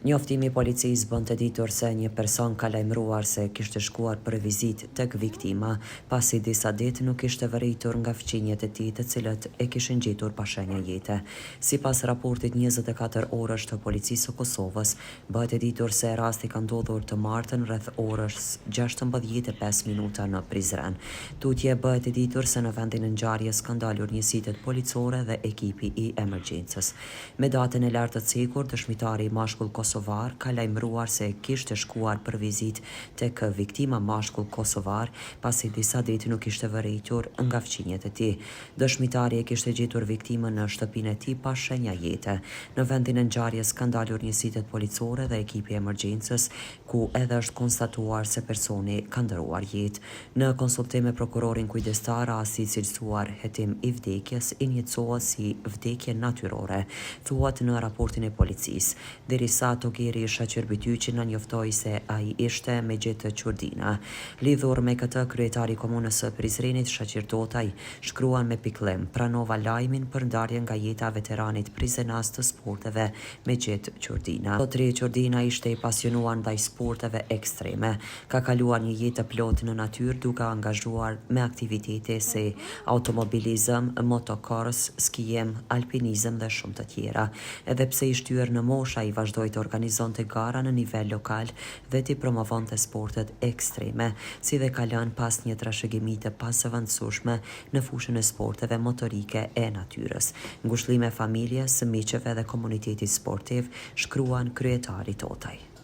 Njoftimi i policisë bën të ditur se një person ka lajmëruar se kishte shkuar për vizitë tek viktima, pasi disa ditë nuk ishte vërejtur nga fqinjet e tij, të cilët e kishin gjetur pa shenja jete. Sipas raportit 24 orësh të policisë së Kosovës, bëhet e ditur se rasti ka ndodhur të martën rreth orës 16:05 në Prizren. Tutje bëhet e ditur se në vendin e ngjarjes ka ndalur njësitet policore dhe ekipi i emergjencës. Me datën e lartë të cekur, dëshmitari mashkull kosovar ka lajmëruar se kishte shkuar për vizitë tek viktima mashkull kosovar, pasi disa ditë nuk ishte vërejtur nga fqinjet e tij. Dëshmitari e kishte gjetur viktimën në shtëpinë e tij pa shenja jete. Në vendin e ngjarjes ka ndalur njësitet policore dhe ekipi i emergjencës, ku edhe është konstatuar se personi ka ndëruar jetë. Në konsultim me prokurorin kujdestar, rasti i cilësuar hetim i vdekjes injekcohet si vdekje natyrore, thuhet në raportin e policisë. Derisa Togeri Shaqir Bytyqi na njoftoi se ai ishte me gjetë Qurdina. Lidhur me këtë, kryetari i komunës së Prizrenit, Shaqir Totaj, shkruan me pikëllim: pranova lajmin për ndarjen nga jeta e veteranit prizrenas të sporteve me gjetë Qurdina. Zotri Qurdina ishte i pasionuar ndaj sporteve ekstreme. Ka kaluar një jetë të plotë në natyrë, duke angazhuar me aktivitete si automobilizëm, motocross, skijem, alpinizëm dhe shumë të tjera. Edhe pse i shtyr në moshë, ai vazhdoi të organizonte gara në nivel lokal dhe të promovonte sportet ekstreme, si dhe ka lënë pas një trashëgimi të pasëvendësueshme në fushën e sporteve motorike e natyrës. Ngushëllime familjes, miqeve dhe komunitetit sportiv, shkruan kryetari Totaj.